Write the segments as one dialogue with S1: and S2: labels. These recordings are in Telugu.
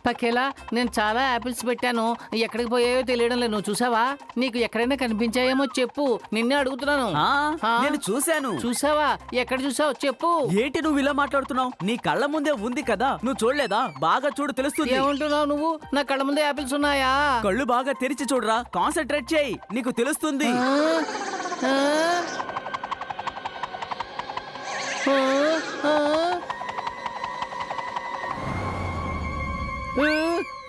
S1: పకేలా నేను చాలా యాపిల్స్ పెట్టాను, ఎక్కడికి పోయాయో తెలియడం లేదు. నువ్వు చూసావా? నీకు ఎక్కడైనా కనిపించాయేమో చెప్పు, నిన్నే అడుగుతున్నాను.
S2: నేను చూశాను.
S1: చూసావా? ఎక్కడ చూసావు చెప్పు.
S2: ఏంటి నువ్వు ఇలా మాట్లాడుతున్నావు? నీ కళ్ళ ముందే ఉంది కదా, నువ్వు చూడలేదా? బాగా చూడు, తెలుస్తుంది.
S1: ఏమంటున్నావు నువ్వు? నా కళ్ళ ముందే యాపిల్స్ ఉన్నాయా?
S2: కళ్ళు బాగా తెరిచి చూడరా, కాన్సన్ట్రేట్ చేయి, నీకు తెలుస్తుంది.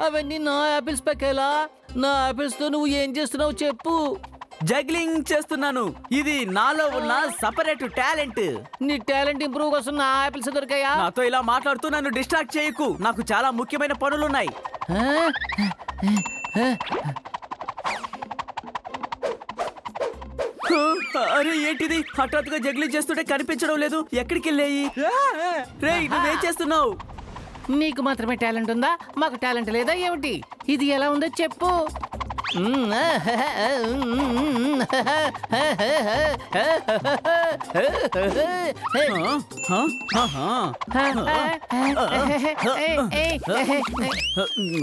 S1: అవన్నీ నా యాపిల్స్ పకేలా. నా యాపిల్స్ తో నువ్వు ఏం చేస్తున్నావు చెప్పు.
S2: జగ్లింగ్ చేస్తున్నాను. ఇది నాలో ఉన్న సపరేట్ టాలెంట్.
S1: నీ టాలెంట్ ఇంప్రూవ్ కోసం నా యాపిల్స్ దొరికాయా?
S2: నాతో ఇలా మాట్లాడుతూ నన్ను డిస్ట్రాక్ట్ చేయకు, నాకు చాలా ముఖ్యమైన పనులున్నాయి. అరే ఏంటిది, హఠాత్తుగా జగ్లింగ్ చేస్తుంటే కనిపించడం లేదు, ఎక్కడికి వెళ్ళాయి? రేయ్ నువ్వేం చేస్తున్నావు?
S1: నీకు మాత్రమే టాలెంట్ ఉందా? మాకు టాలెంట్ లేదా ఏమిటి? ఇది ఎలా ఉందో చెప్పు.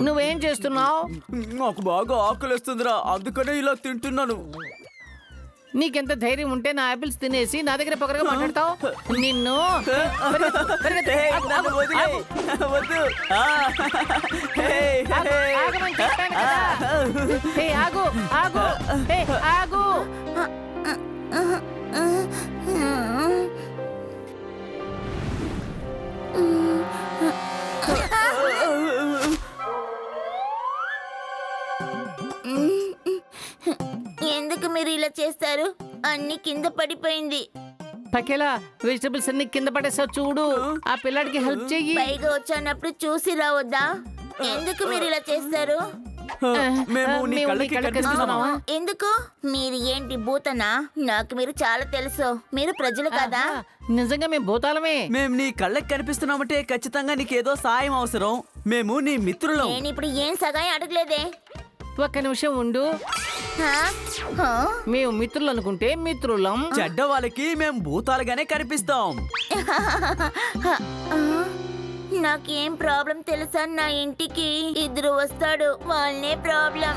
S1: నువ్వేం చేస్తున్నావు?
S2: నాకు బాగా ఆకలిస్తుందిరా, అందుకనే ఇలా తింటున్నాను.
S1: నీకెంత ధైర్యం ఉంటే నా ఆపిల్స్ తినేసి నా దగ్గర పొగరగా మాట్లాడతావు? నిన్ను ఆగు ఆగు ఆగు.
S3: ఎందుకు మీరు ఇలా చేస్తారు? అన్ని కింద పడిపోయింది.
S1: పకేలా వెజిటబుల్స్ అన్ని కింద పడేసావు చూడు. ఆ పిల్లాడికి హెల్ప్ చెయ్యి.
S3: పైగా వచ్చానప్పుడు చూసి రావద్దా? ఎందుకు మీరు ఇలా చేస్తారు? ఎందుకు? మీరు ఏంటి భూతనా? నాకు మీరు చాలా తెలుసు. మీరు ప్రజలు కదా?
S1: నిజంగా మేము భూతాలమే.
S2: మేము నీ కళ్ళకి కనిపిస్తున్నామంటే ఖచ్చితంగా నీకేదో సాయం అవసరం. మేము నీ మిత్రులం.
S3: నేను ఇప్పుడు ఏం సగాయం అడగలేదే.
S1: ఒక్క నిమిషం ఉండు. మేము మిత్రులు అనుకుంటే మిత్రులం,
S2: చెడ్డ వాళ్ళకి మేము భూతాలుగానే కనిపిస్తాం.
S3: నాకేం ప్రాబ్లం తెలుసా? నా ఇంటికి ఇద్దరు వస్తాడు, వాళ్ళనే ప్రాబ్లం.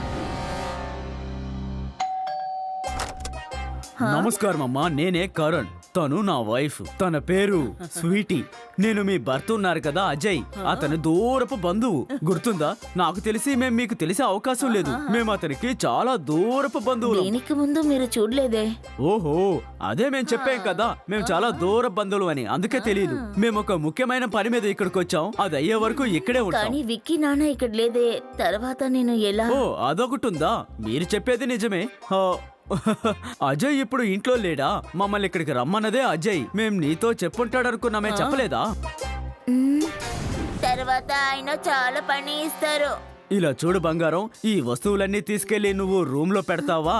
S2: నమస్కారం అమ్మా, నేనే కరణ్. తను నా వైఫ్, తన పేరు స్వీటీ. నేను మీ భర్త ఉన్నారు కదా అజయ్, అతను దూరపు బంధువు. గుర్తుందా? నాకు తెలిసి మేము మీకు తెలిసే అవకాశం లేదు. మేము అతనికి చాలా దూరపు బంధువులు.
S3: దీనికి ముందు మీరు చూడలేదే?
S2: ఓహో, అదే మేము చెప్పాం కదా, మేము చాలా దూర బంధువులు అని, అందుకే తెలియదు. మేము ఒక ముఖ్యమైన పని మీద ఇక్కడికి వచ్చాం, అది అయ్యే వరకు ఇక్కడే ఉంటాం.
S3: కానీ విక్కీ నాన్న ఇక్కడ లేదే, తర్వాత నేను ఎలా?
S2: ఓ అదొకటి ఉందా? మీరు చెప్పేది నిజమే. అజయ్ ఇప్పుడు ఇంట్లో లేడా? మమ్మల్ని ఇక్కడికి రమ్మన్నదే అజయ్. మేం నీతో చెప్పుంటాడనుకున్నామే, చెప్పలేదా?
S3: తర్వాత ఆయన చాలా పని ఇస్తారు.
S2: ఇలా చూడు బంగారం, ఈ వస్తువులన్నీ తీసుకెళ్లి నువ్వు రూమ్ లో పెడతావా?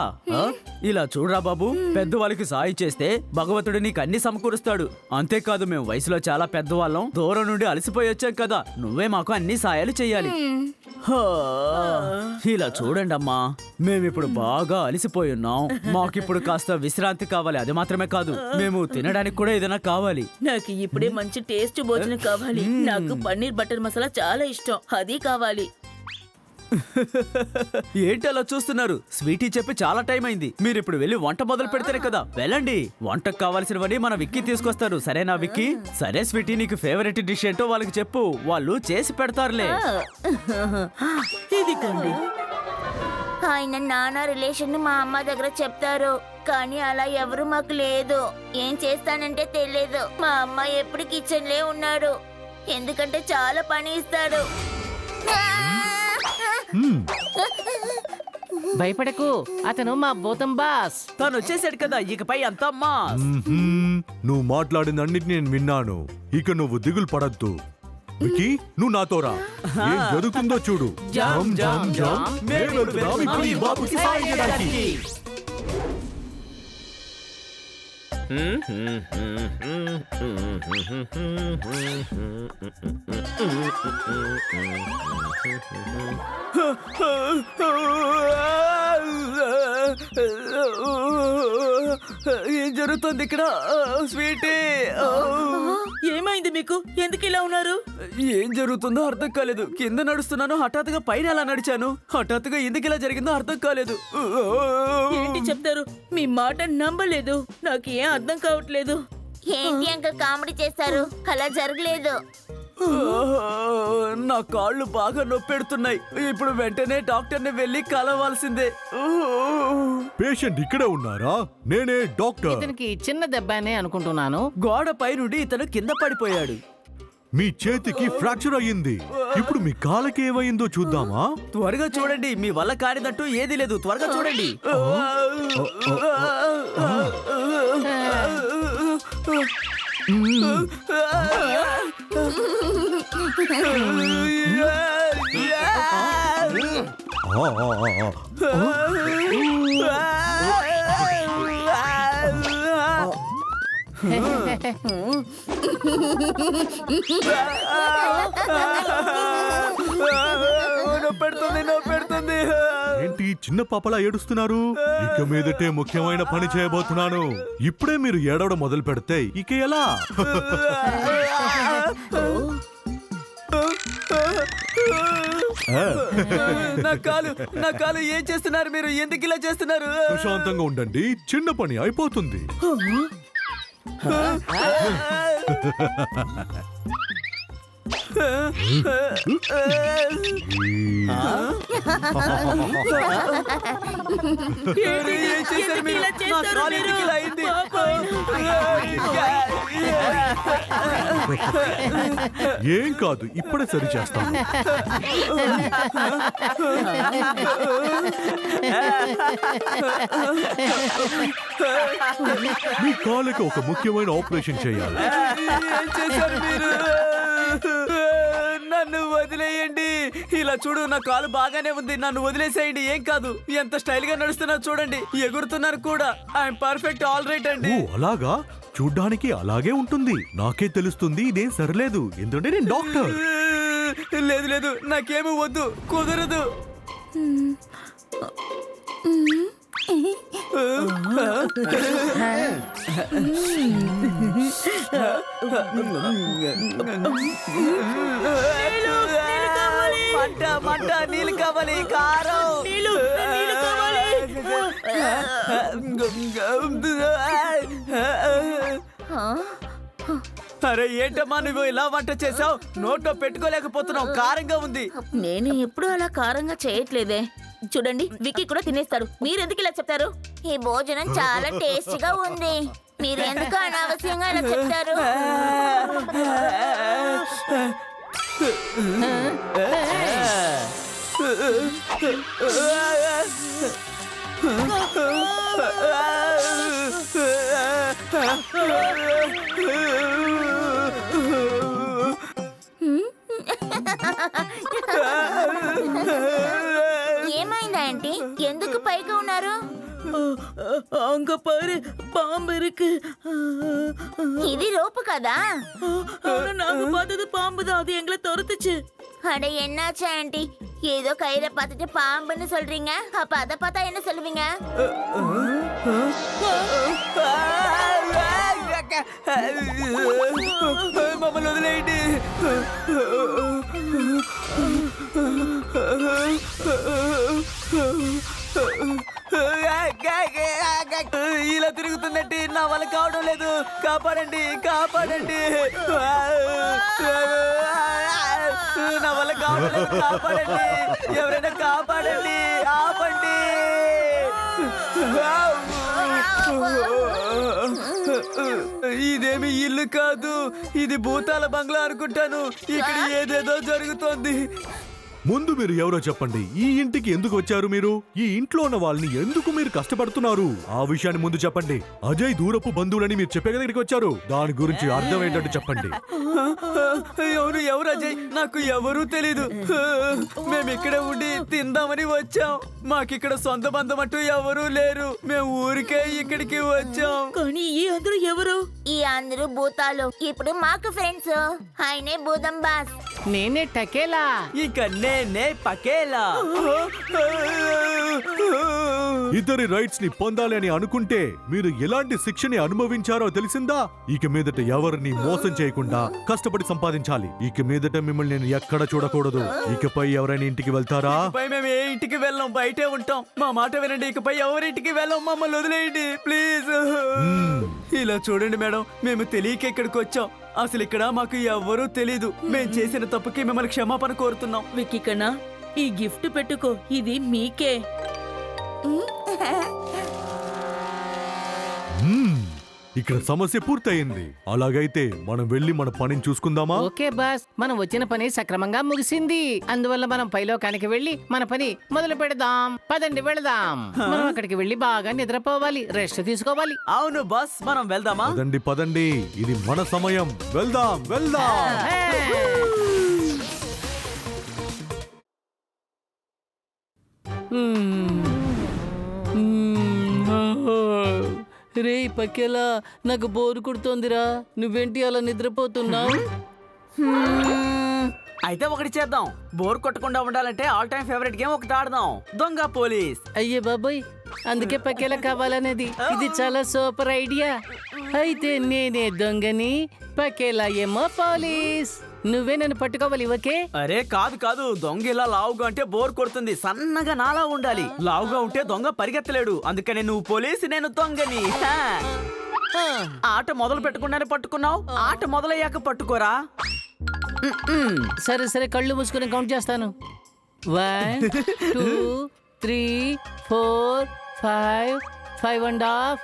S2: ఇలా చూడరా బాబు, పెద్దవాళ్ళకి సాయం చేస్తే భగవంతుడు నీకు అన్ని సమకూరుస్తాడు. అంతేకాదు, మేము వయసులో చాలా పెద్దవాళ్ళం, దూరం నుండి అలసిపోయి వచ్చాం కదా, నువ్వే మాకు అన్ని సాయాలు చెయ్యాలి. ఇలా చూడండి అమ్మా, మేమిప్పుడు బాగా అలసిపోయి ఉన్నాం. మాకిప్పుడు కాస్త విశ్రాంతి కావాలి. అది మాత్రమే కాదు, మేము తినడానికి కూడా ఏదైనా కావాలి.
S4: నాకు ఇప్పుడే మంచి టేస్ట్ భోజనం కావాలి. నాకు పన్నీర్ బటర్ మసాలా చాలా ఇష్టం, అది కావాలి.
S2: ఏంటి అలా చూస్తున్నారు? స్వీటీ చెప్పి చాలా టైం అయింది. మీరు ఇప్పుడు వెళ్ళి వంట మొదలు పెడితేనే కదా. వెళ్ళండి, వంటకు కావాల్సినవన్నీ మన విక్కీ తీసుకొస్తారు. సరేనా విక్కీ? సరే స్వీటీ, నీకు ఫేవరెట్ డిష్ ఏంటో వాళ్ళకి చెప్పు, వాళ్ళు చేసి పెడతారులే.
S4: ఇదిగోండి.
S3: ఆయన నాన్న రిలేషన్ మా అమ్మ దగ్గర చెప్తారు, కానీ అలా ఎవరు మాకు లేదు. ఏం చేస్తానంటే తెలియదు. మా అమ్మ ఎప్పుడు కిచెన్ లే ఉన్నాడు, ఎందుకంటే చాలా పని ఇస్తాడు.
S1: భయపడకు, అతను మా భూతం బాస్.
S2: తను వచ్చేసాడు కదా, ఇకపై అంతా అమ్మా.
S5: నువ్వు మాట్లాడిందన్నిటిని నేను విన్నాను. ఇక నువ్వు దిగులు పడద్దు. వికీ, నువ్వు నాతో రా. ఏం జరుగుతుందో చూడు.
S2: Jump, jump, jump. మేము వెళ్తున్నాం ఇప్పుడు ఈ బాబుకి సాయం చేయడానికి. ఏం జరుగుతుంది ఇక్కడ స్వీటీ?
S4: ఏమైంది మీకు? ఎందుకు ఇలా ఉన్నారు?
S2: ఏం జరుగుతుందో అర్థం కాలేదు. కింద నడుస్తున్నాను, హఠాత్తుగా పైన ఎలా నడిచాను. హఠాత్తుగా ఎందుకు ఇలా జరిగిందో అర్థం కాలేదు.
S4: ఏంటి చెప్తారు? మీ మాట నమ్మలేదు. నాకు ఏం అర్థం కావట్లేదు.
S3: ఏంటి అంకుల్ కామెడీ చేస్తారు? అలా జరగలేదు.
S2: నా కాళ్ళు బాగా నొప్పెడుతున్నాయి. ఇప్పుడు వెంటనే డాక్టర్ని వెళ్ళి కలవాల్సిందే.
S5: పేషెంట్ ఇక్కడే ఉన్నారా? నేనే డాక్టర్.
S1: ఇతనికి చిన్న దెబ్బనే అనుకుంటున్నాను.
S2: గోడపై నుండి ఇతను కింద పడిపోయాడు.
S5: మీ చేతికి ఫ్రాక్చర్ అయ్యింది. ఇప్పుడు మీ కాళ్ళకి ఏమైందో చూద్దామా?
S2: త్వరగా చూడండి, మీ వల్ల కానిదంటూ ఏదీ లేదు. త్వరగా చూడండి.
S5: ఆ, ఆ, ఆ, ఆ.
S2: నొప్పెడుతుంది.
S5: ఏంటి చిన్న పాపలా ఏడుస్తున్నారు? ఇక మీదటే ముఖ్యమైన పని చేయబోతున్నాను. ఇప్పుడే మీరు ఏడవడం మొదలు పెడితే ఇక ఎలా?
S2: నా కాలు ఏం చేస్తున్నారు మీరు? ఎందుకు ఇలా చేస్తున్నారు?
S5: ప్రశాంతంగా ఉండండి, చిన్న పని అయిపోతుంది.
S2: ఏం చేశారు మీరు? నా కాలు ఎందుకు ఇలా అయింది?
S5: ఏం కాదు, ఇప్పుడే సరి చేస్తాను. మీ కాలుకి ఒక ముఖ్యమైన ఆపరేషన్ చేయాలి.
S2: ఏం చేశారు మీరు? నన్ను వదిలేయండి. ఇలా చూడు, నా కాలు బాగానే ఉంది. నన్ను వదిలేసేయండి. ఏం కాదు. ఎంత స్టైల్ గా నడుస్తున్నా చూడండి. ఎగురుతున్నారు కూడా. ఐఎమ్ పర్ఫెక్ట్, ఆల్ రైట్ అండి.
S5: ఓ అలాగా? చూడ్డానికి అలాగే ఉంటుంది. నాకే తెలుస్తుంది ఇదేం సరిలేదు, ఎందుకంటే నేను డాక్టర్.
S2: లేదు, నాకేమీ వద్దు, కుదరదు. మంట, నీళ్ళు కావాలి, కారం. అరే ఏంటమ్మా నువ్వు ఇలా వంట చేసావు? నోట్లో పెట్టుకోలేకపోతున్నావు, కారంగా ఉంది.
S3: నేను ఎప్పుడు అలా కారంగా చేయట్లేదే. చూడండి, విక్కీ కూడా తినేస్తారు. మీరు ఎందుకు ఇలా చెప్తారు? ఈ భోజనం చాలా టేస్టీగా ఉంది. మీరు ఎందుకు అనవసరంగా ఇలా చెప్తారు? ఏమైందా ఆంటీ? ఎందుకు పైగా ఉన్నారు?
S4: அங்க பாரு, பாம்பு இருக்கு.
S3: ఇది రోపు కదా?
S4: ஆனா நாங்க பார்த்தது பாம்பு தான். அது எங்களை துரத்துச்சு.
S3: அட என்னாச்சு ஆண்டி? ஏதோ கையில பார்த்துட்டு பாம்புன்னு சொல்றீங்க. அப்ப அத பார்த்தா என்ன சொல்லுவீங்க?
S2: మమ్మల్ని వదిలేయండి. ఇలా తిరుగుతుందంటే నా వల్ల కావడం లేదు. కాపాడండి. నా వల్ల కావడం లేదు, కాపాడండి. ఎవరైనా కాపాడండి, ఆపండి. ఇదేమి ఇల్లు కాదు, ఇది భూతాల బంగ్లా అనుకుంటాను. ఇక్కడ ఏదేదో జరుగుతోంది.
S5: ముందు మీరు ఎవరో చెప్పండి. ఈ ఇంటికి ఎందుకు వచ్చారు మీరు? ఈ ఇంట్లో ఉన్న వాళ్ళని ఎందుకు మీరు కష్టపడుతున్నారు? ఆ విషయాన్ని ముందు చెప్పండి. అజయ్ దూరపు బంధువులని మీరు చెప్పే దగ్గరికి వచ్చారు. దాని గురించి అర్థం ఏంటంటే చెప్పండి.
S2: ఎవరు అజయ్? నాకు ఎవరూ తెలీదు. మేము ఇక్కడే ఉండి తిందామని వచ్చాం. మాకిక్కడ సొంత బంధం అంటూ ఎవరూ లేరు. మేము ఊరికే ఇక్కడికి వచ్చాం.
S4: కానీ ఈ అందరూ ఎవరు?
S3: ఈ అందరూ భూతాలు. ఇప్పుడు మాకు ఫ్రెండ్స్. ఆయనే భూతం బాస్.
S1: నేనే టకేలా.
S2: ఇక నేనే పకేలా.
S5: ఇద్దరి రైట్స్ ని పొందాలి అని అనుకుంటే మీరు ఎలాంటి శిక్షని అనుభవించారో తెలిసిందా? ఇక మీదట ఎవరిని మోసం చేయకుండా కష్టపడి సంపాదించాలి. ఇక మీదట మిమ్మల్ని నేను ఎక్కడ చూడకూడదు. ఇకపై ఎవరైనా ఇంటికి వెళ్తారా?
S2: ఇకపై మేము ఏ ఇంటికి వెళ్ళాం, బయటే ఉంటాం. మా మాట వినండి, ఇకపై ఎవరింటికి వెళ్ళాం, మమ్మల్ని వదిలేయండి ప్లీజ్. ఇలా చూడండి మేడం, మేము తెలియక ఇక్కడికి వచ్చాం. అసలు ఇక్కడ మాకు ఎవ్వరూ తెలీదు. మేము చేసిన తప్పుకి మిమ్మల్ని క్షమాపణ కోరుతున్నాం.
S4: విక్కీ కన్నా ఈ గిఫ్ట్ పెట్టుకో, ఇది మీకే.
S5: ఇక్కడ సమస్య పూర్తయింది. అలాగైతే మనం వెళ్ళి మన పనిని చూసుకుందామా?
S1: ఓకే బాస్, మనం వచ్చిన పని సక్రమంగా ముగిసింది. అందువల్ల మనం పైలోకానికి వెళ్ళి మన పని మొదలు పెడదాం. పదండి వెళదాం. మనం అక్కడికి వెళ్ళి బాగా నిద్రపోవాలి, రెస్ట్ తీసుకోవాలి.
S2: అవును బాస్, మనం వెళ్దామా?
S5: పదండి పదండి, ఇది మన సమయం. వెళ్దాం వెళ్దాం.
S1: రే పక్కేలా, నాకు బోరు కుడుతోందిరా. నువ్వేంటి అలా నిద్రపోతున్నావు?
S2: అయితే ఒకటి చేద్దాం. బోర్ కొట్టకుండా ఉండాలంటే ఆల్ టైమ్ ఫేవరెట్ గేమ్ ఒకటి ఆడదాం, దొంగ పోలీస్.
S1: అయ్యే బాబాయ్, అందుకే పక్కేలా కావాలనేది. ఇది చాలా సూపర్ ఐడియా. అయితే నేనే దొంగని, పక్కేలా ఏమో పోలీస్. నువ్వే నన్ను పట్టుకోవాలి, ఓకే?
S2: అరే కాదు కాదు, దొంగ ఇలా లావుగా అంటే బోర్ కొడుతుంది. సన్నగా నాలా ఉండాలి. లావుగా ఉంటే దొంగ పరిగెత్తలేడు. అందుకనే నువ్వు పోలీస్, నేను దొంగని. ఆట మొదలు పెట్టకుండానే పట్టుకున్నావు. ఆట మొదలయ్యాక పట్టుకోరా.
S1: సరే సరే, కళ్ళు మూసుకుని కౌంట్ చేస్తాను. 1 2 3 4 5 5.5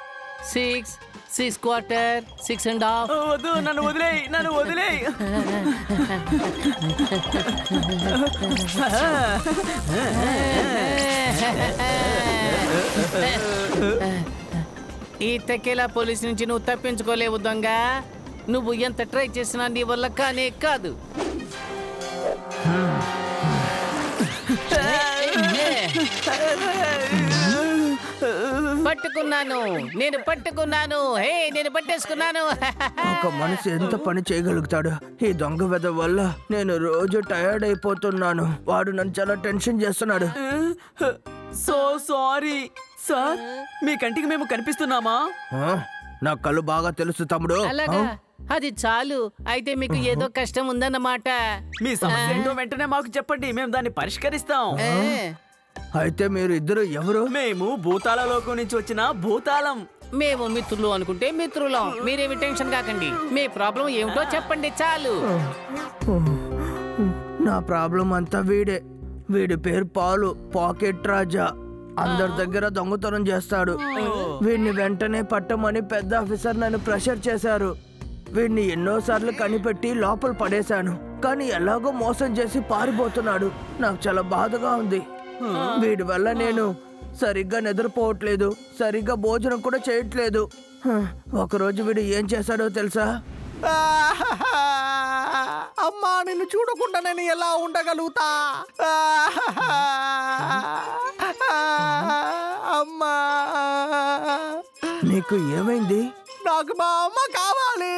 S1: 6 6/4 6.5.
S2: వద్దు, నన్ను వదిలేయ్, నన్ను వదిలేయ్.
S1: ఈ తెకేలా పోలీస్ నుంచి నువ్వు తప్పించుకోలేవు దొంగ. నువ్వు ఎంత ట్రై చేసినా నీ వల్ల కానే కాదు. పట్టుకున్నాను, నేను పట్టుకున్నాను. హే, నేను పట్టేసుకున్నాను.
S6: ఒక మనిషి ఎంత పని చేయగలుగుతాడు? ఈ దొంగ వెద వల్ల నేను రోజు టైర్డ్ అయిపోతున్నాను. వాడు నన్ను చాలా టెన్షన్ చేస్తున్నాడు.
S2: సో సారీ సార్, మీ కంటికి మేము కనిపిస్తున్నామా?
S6: ఆ? నా కళ్ళు బాగా తెలుసు తమ్ముడు.
S1: అలాగా, అది చాలు. అయితే మీకు ఏదో కష్టం ఉందన్నమాట.
S2: మీ సమస్య ఏంటో వెంటనే మాకు చెప్పండి, మేము దాన్ని పరిష్కరిస్తాం.
S6: అయితే మీరు ఇద్దరు ఎవరు?
S2: మేము భూతాల లోకం నుంచి వచ్చిన భూతాలం.
S1: మేము మిత్రులు అనుకుంటే మిత్రులం. మీరేమి టెన్షన్ కాకండి. మీ ప్రాబ్లం ఏమిటో చెప్పండి చాలు.
S6: నా ప్రాబ్లం అంతా వీడే. వీడి పేరు పాలు, పాకెట్ రాజా. అందరి దగ్గర దొంగతనం చేస్తాడు. వీడిని వెంటనే పట్టమని పెద్ద ఆఫీసర్ నన్ను ప్రెషర్ చేశారు. వీడిని ఎన్నోసార్లు కనిపెట్టి లోపల పడేశాను, కానీ ఎలాగో మోసం చేసి పారిపోతున్నాడు. నాకు చాలా బాధగా ఉంది. వీడి వల్ల నేను సరిగ్గా నిద్రపోవట్లేదు, సరిగ్గా భోజనం కూడా చేయట్లేదు. ఒకరోజు వీడు ఏం చేశాడో తెలుసా?
S7: అమ్మా, నిన్ను చూడకుండా నేను ఎలా ఉండగలుగుతా? అమ్మా,
S6: నీకు ఏమైంది?
S7: నాకు మా అమ్మ కావాలి.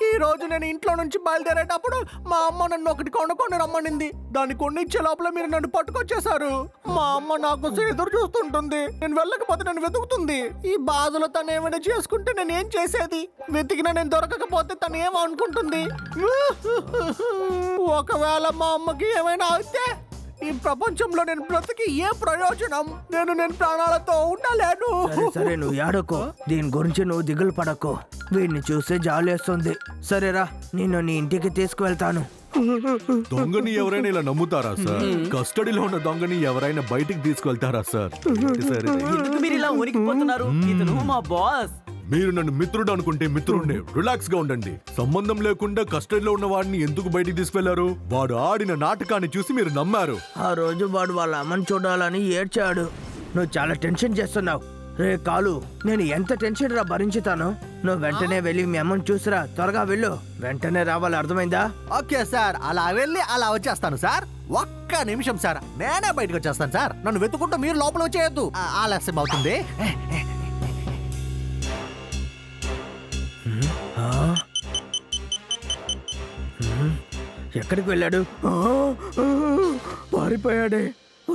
S7: ఈ రోజు నేను ఇంట్లో నుంచి బయలుదేరేటప్పుడు మా అమ్మ నన్ను ఒకటి కొనుక్కొని రమ్మనింది. దాన్ని కొనిచ్చే లోపల మీరు నన్ను పట్టుకొచ్చేసారు. మా అమ్మ నా కోసం ఎదురు చూస్తుంటుంది. నేను వెళ్ళకపోతే నన్ను వెతుకుతుంది. ఈ బాధలో తను ఏమైనా చేసుకుంటే నేను ఏం చేసేది? వెతికినా నేను దొరకకపోతే తను ఏమో అనుకుంటుంది. ఒకవేళ మా అమ్మకి ఏమైనా అయితే ఈ ప్రపంచంలో నేను బ్రతికి ఏ ప్రయోజనం? నేను ప్రాణాలతో ఉండలేను.
S6: సరే నువ్వు ఏడకో. దీని గురించి నువ్వు దిగులు పడకో. వీడిని చూస్తే జాలేస్తుంది. సరేరా, నిన్ను నీ ఇంటికి తీసుకువెళ్తాను.
S5: దొంగని ఎవరైనా ఇలా నమ్ముతారా సార్? కస్టడీలో ఉన్న దొంగని ఎవరైనా బయటికి తీసుకెళ్తారా సార్? సార్,
S2: ఎందుకు మీరు ఇలా ఉనికిపోతున్నారు? ఇతను మా బాస్.
S5: మీరు నన్ను మిత్రుడు అనుకుంటే మిత్రుడిని. రిలాక్స్ గా ఉండండి. సంబంధం లేకుండా కస్టడీలో ఉన్న వాడిని ఎందుకు బయటికి తీసుకెళ్లారు? వాడు ఆడిన నాటకాన్ని చూసి మీరు నమ్మారు.
S6: ఆ రోజు వాడు వాళ్ళ అమ్మని చూడాలని ఏడ్చాడు. నువ్వు చాలా టెన్షన్ చేస్తున్నావు. రే కాలు, నేను ఎంత టెన్షన్ రా భరించుతాను. నువ్వు వెంటనే వెళ్ళి మీ అమ్మని చూసిరా. త్వరగా వెళ్ళు. వెంటనే రావాలి, అర్థమైందా?
S7: ఓకే సార్, అలా వెళ్ళి అలా వచ్చేస్తాను సార్. ఒక్క నిమిషం సార్, నేనే బయటకు వచ్చేస్తాను సార్. నన్ను వెతుకుంటూ మీరు లోపల వచ్చేయద్దు, ఆలస్యం అవుతుంది.
S6: ఎక్కడికి వెళ్ళాడు? పారిపోయాడే.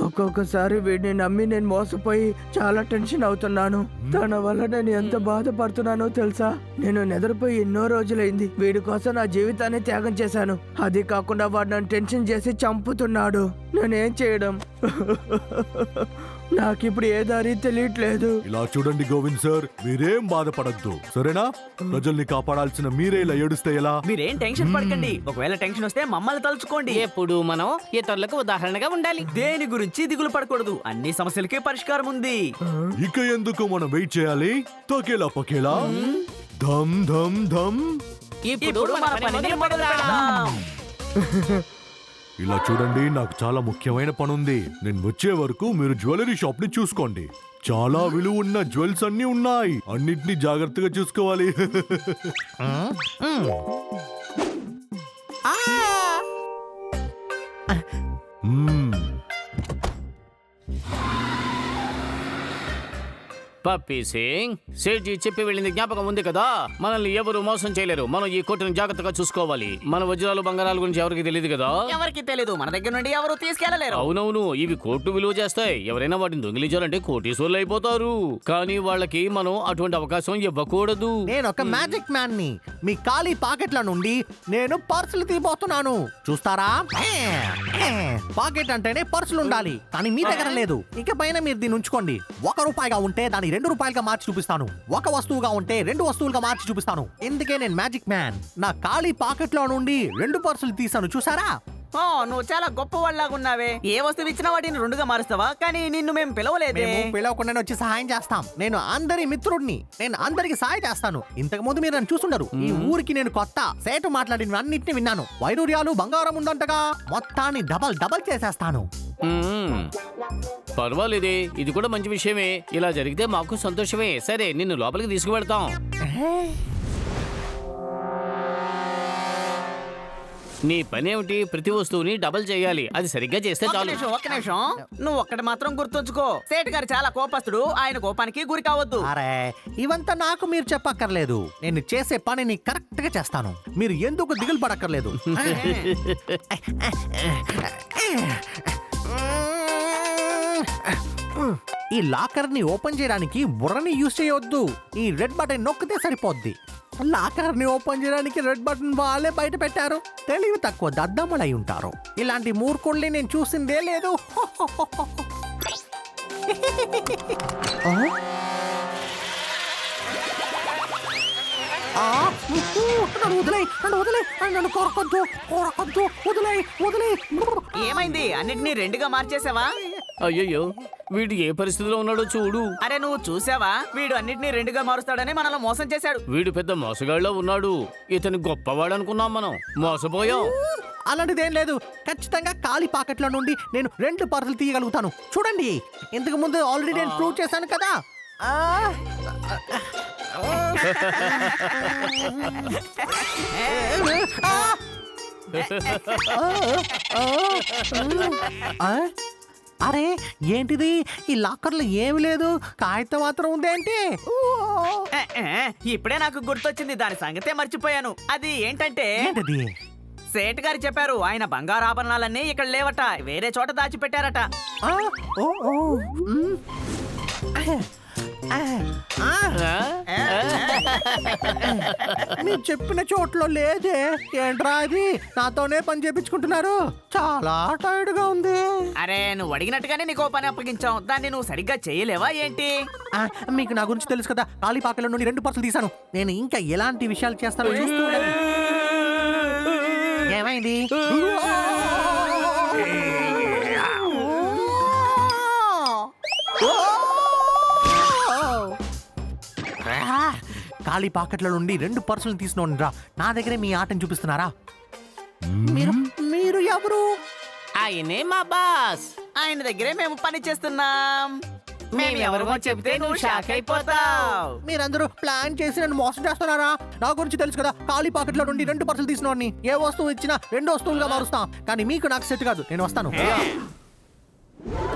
S6: ఒక్కొక్కసారి వీడిని నమ్మి నేను మోసపోయి చాలా టెన్షన్ అవుతున్నాను. తన వల్ల నేను ఎంత బాధపడుతున్నానో తెలుసా? నేను నిద్రపోయి ఎన్నో రోజులైంది. వీడి కోసం నా జీవితాన్ని త్యాగం చేశాను. అది కాకుండా వాడు నన్ను టెన్షన్ చేసి చంపుతున్నాడు. నేనేం చేయడం? నాకిప్పుడు ఏ దారి తెలియట్లేదు.
S5: ఇలా చూడండి గోవింద్ సార్, మీరేం బాధపడద్దు సరేనా? ప్రజల్ని కాపాడాల్సిన మీరే ఇలా ఏడుస్తే ఎలా?
S2: మీరేం టెన్షన్ పడకండి. ఒకవేళ టెన్షన్ వస్తే మమ్మల్ని తలుచుకోండి.
S1: ఎప్పుడు మనం ఇతరులకు ఉదాహరణగా ఉండాలి.
S2: దేని గురించి దిగులు పడకూడదు. అన్ని సమస్యలకి పరిష్కారం ఉంది.
S5: ఇక ఎందుకు మనం వెయిట్ చేయాలి? తోకేలా పకేలా ధమ్ ధమ్ ధమ్.
S1: ఇప్పుడు మన పనిని మొదలు పెడదాం.
S5: ఇలా చూడండి, నాకు చాలా ముఖ్యమైన పని ఉంది. నేను వచ్చే వరకు మీరు జ్యువెలరీ షాప్ ని చూసుకోండి. చాలా విలువ ఉన్న జ్యువెల్స్ అన్ని ఉన్నాయి. అన్నిటినీ జాగ్రత్తగా చూసుకోవాలి. మ్మ్.
S1: పప్పీ సింగ్, సేఠ్ చెప్పి వెళ్ళింది జ్ఞాపకం ఉంది కదా? మనల్ని ఎవరు మోసం చేయలేరు. మనం ఈ కోటను జాగ్రత్తగా చూసుకోవాలి. మన వజ్రాలు బంగారాల గురించి ఎవరికి తెలియదు కదా?
S2: ఎవరికి తెలీదు. మన దగ్గర నుండి ఎవరు తీసుకెళ్లలేరు.
S1: అవునవును, ఇవి కోట్లు విలువ చేస్తాయి. ఎవరైనా వాటిని దొంగిలించాలంటే కోటీశ్వర్లు అయిపోతారు. కానీ వాళ్ళకి మనం అటువంటి అవకాశం ఇవ్వకూడదు.
S7: నేను ఒక మ్యాజిక్ మ్యాన్ ని. మీ ఖాళీ పాకెట్ల నుండి నేను పర్సులు తీపోతున్నాను. చూస్తారా? పాకెట్ అంటేనే పర్సులు ఉండాలి, కానీ మీ దగ్గర లేదు. ఇక పైన మీరు దీన్ని ఉంచుకోండి. ₹1 ఉంటే దాని ₹2 మార్చి చూపిస్తాను. ఒక వస్తువుగా ఉంటే 2 వస్తువులుగా మార్చి చూపిస్తాను. ఇందుకే నేను మ్యాజిక్ మ్యాన్. నా ఖాళీ పాకెట్ లో నుండి 2 పర్సులు తీసాను. చూసారా?
S2: నువ్వు చాలా గొప్ప వాళ్ళగా ఉన్నావే. ఏ వస్తువు ఇచ్చినా వాటిని 2గా మారుస్తావా? కానీ నిన్ను మేము పిలవలేదే.
S7: మేము పిలవకుండానే వచ్చి సహాయం చేస్తాం. నేను అందరి మిత్రుడిని. నేను అందరికి సహాయం చేస్తాను. ఇంతకు ముందు మీరు నన్ను చూసుండరు. ఈ ఊరికి నేను కొత్త. సేటు మాట్లాడిన అన్నిటిని విన్నాను. వైడూర్యాలు బంగారం ఉందంటగా. మొత్తాన్ని డబల్ చేసేస్తాను.
S1: పర్వాలేదే, ఇది కూడా మంచి విషయమే. ఇలా జరిగితే మాకు సంతోషమే. సరే, నిన్ను లోపలికి తీసుకువెళ్తాం. నీ పనేమిటి? ప్రతి వస్తువుని డబల్ చేయాలి. అది సరిగ్గా చేస్తే చాలు.
S2: ఒక్క నిమిషం. నువ్వు ఒక్కటి మాత్రం గుర్తుంచుకో. సేట్ గారు చాలా కోపస్తుడు. ఆయన కోపానికి గురి కావద్దు.
S7: అరే, ఇవంతా నాకు మీరు చెప్పక్కర్లేదు. నేను చేసే పనిని కరెక్ట్ గా చేస్తాను. మీరు ఎందుకు దిగులు పడక్కర్లేదు. ఈ లాకర్ ని ఓపెన్ చేయడానికి బుర్రని యూజ్ చేయవద్దు. ఈ రెడ్ బటన్ నొక్కితే సరిపోద్ది. లాకర్ ని ఓపెన్ చేయడానికి రెడ్ బటన్ వాళ్ళే బయట పెట్టారు. తెలివి తక్కువ దద్దమ్మలై ఉంటారు. ఇలాంటి మూర్ఖుల్ని నేను చూసిందే లేదు.
S2: ఏమైంది? అన్నిటినీ 2గా మార్చేసావా?
S1: అయ్యయ్యో, వీడు ఏ పరిస్థితిలో ఉన్నాడో చూడు.
S2: అరే, నువ్వు చూసావా? వీడు అన్నిటినీ 2గా మారుస్తాడని మనల్ని మోసం చేశాడు.
S1: వీడు పెద్ద మోసగాళ్ళలో ఉన్నాడు. ఇతను గొప్పవాడు అనుకున్నాం, మనం మోసపోయాం.
S7: అలాంటిదేం లేదు. ఖచ్చితంగా ఖాళీ పాకెట్ల నుండి నేను 2 పర్సులు తీయగలుగుతాను. చూడండి, ఇంతకు ముందు ఆల్రెడీ నేను ప్రూవ్ చేశాను కదా. అరే, ఏంటిది? ఈ లాకర్లో ఏమి లేదు, కాగితం మాత్రం ఉందేంటి?
S2: ఇప్పుడే నాకు గుర్తొచ్చింది. దాని సంగతే మర్చిపోయాను. అది ఏంటంటే,
S7: ఏంటిది?
S2: సేట్ గారు చెప్పారు ఆయన బంగారు ఆభరణాలన్నీ ఇక్కడ లేవట, వేరే చోట దాచిపెట్టారట.
S7: మీరు చెప్పిన చోట్లో లేదే. ఏంట్రా ఇది? నాతోనే పని చేపించుకుంటున్నారు. చాలా టైర్డ్ గా ఉంది.
S2: అరే, నువ్వు అడిగినట్టుగానే నీకు పని అప్పగించాం. దాన్ని నువ్వు సరిగ్గా చేయలేవా ఏంటి?
S7: మీకు నా గురించి తెలుసు కదా. ఖాళీ పాకెట్ల నుండి 2 పర్సులు తీసాను. నేను ఇంకా ఎలాంటి విషయాలు చేస్తానో చూస్తూ ఉండండి. ఏమైంది? ఖాళీ పాకెట్ల నుండి 2 పర్సులు తీసినోండ్రా. నా దగ్గరే మీ ఆటను చూపిస్తున్నారా? మీరు ఎవరు?
S1: ఆయనే మా బాస్.
S2: ఆయన దగ్గరే మేము పని చేస్తున్నాం. మేము ఎవరికో చెప్తే నువ్వు షాక్ అయిపోతావు.
S7: మీరందరూ ప్లాన్ చేసి నన్ను మోసం చేస్తున్నారా? నా గురించి తెలుసు కదా. ఖాళీ పాకెట్ల నుండి 2 పర్సులు తీసినోడిని. ఏ వస్తువు ఇచ్చినా 2 వస్తువులుగా మారుస్తాం. కానీ మీకు నాకు సెట్ కాదు. నేను వస్తాను.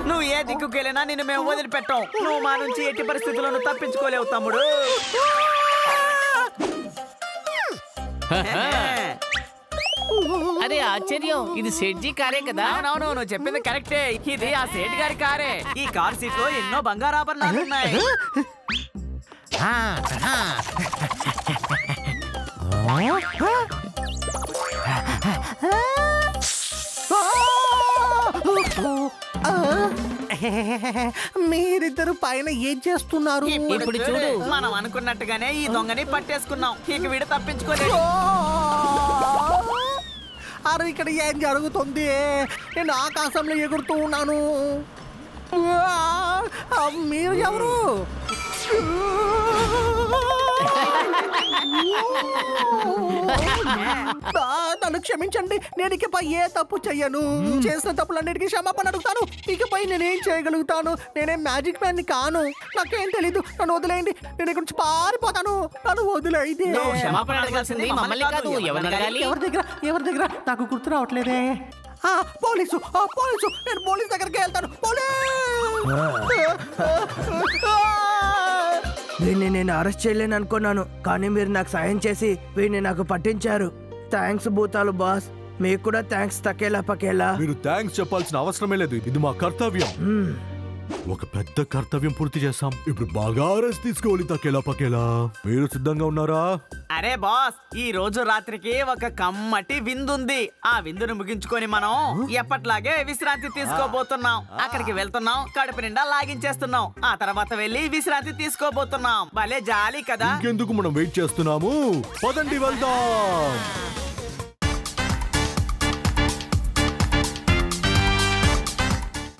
S2: నువ్వు ఏ దిక్కుకెళ్ళినా నిన్ను మేము వదిలిపెట్టాం. నువ్వు మా నుంచి ఎట్టి పరిస్థితులను తప్పించుకోలేవు తమ్ముడు.
S1: అరే ఆశ్చర్యం, ఇది సెడ్జీ కారే కదా?
S2: అవునవును, నువ్వు చెప్పింది కరెక్టే. ఇది ఆ సేట్ గారి కారే. ఈ కార్ సీట్ లో ఎన్నో బంగారు ఆభరణాలు ఉన్నాయి.
S7: మీరిద్దరు పైన ఏం చేస్తున్నారు?
S1: ఇప్పుడు చూడు.
S2: మనం అనుకున్నట్టుగానే ఈ దొంగని పట్టేసుకున్నాం. ఇక వీడు తప్పించుకోలేదు.
S7: అరే ఇక్కడ ఏం జరుగుతుంది? నేను ఆకాశంలో ఎగురుతూ ఉన్నాను. మీరు ఎవరు? నన్ను క్షమించండి, నేను ఇకపై ఏ తప్పు చెయ్యను. చేసిన తప్పులన్నిటికీ క్షమాపణ అడుగుతాను. ఇకపై నేనేం చేయగలుగుతాను? నేనేం మ్యాజిక్ మ్యాన్ ని కాను. నాకేం తెలీదు. నన్ను వదిలేయండి, నేను ఇక్కడ నుంచి పారిపోతాను. నన్ను వదిలేయండి.
S1: క్షమాపణ అడగాల్సింది మమ్మల్ని కాదు, ఎవరిని అడగాలి?
S7: ఎవరి దగ్గర నాకు గుర్తు రావట్లేదే. పోలీసు, పోలీసు, నేను పోలీస్ దగ్గరికి వెళ్తాను.
S6: వీడిని నేను అరెస్ట్ చేయలేను అనుకున్నాను, కానీ మీరు నాకు సాయం చేసి వీడిని నాకు పట్టించారు. థ్యాంక్స్ భూతాలు బాస్. మీకు కూడా థ్యాంక్స్ తకేలా పకేలా.
S5: మీరు థ్యాంక్స్ చెప్పాల్సిన అవసరమే లేదు, ఇది మా కర్తవ్యం. ఒక పెద్ద కర్తవ్యం పూర్తి చేశాం. ఇప్పుడు బాగా రెస్ట్ తీసుకోవాలి తకేలా పకేలా. మీరు సిద్ధంగా ఉన్నారా?
S2: అరే బాస్, ఈ రోజు రాత్రికి ఒక కమ్మటి విందుంది. ఆ విందును ముగించుకొని మనం ఎప్పట్లాగే విశ్రాంతి తీసుకోబోతున్నాం. అక్కడికి వెళ్తున్నాం, కడుపు నిండా లాగించేస్తున్నాం. ఆ తర్వాత వెళ్ళి విశ్రాంతి తీసుకోబోతున్నాం. భలే జాలి కదా.
S5: ఇంకెందుకు మనం వెయిట్ చేస్తున్నాము? పదండి వెళ్దాం.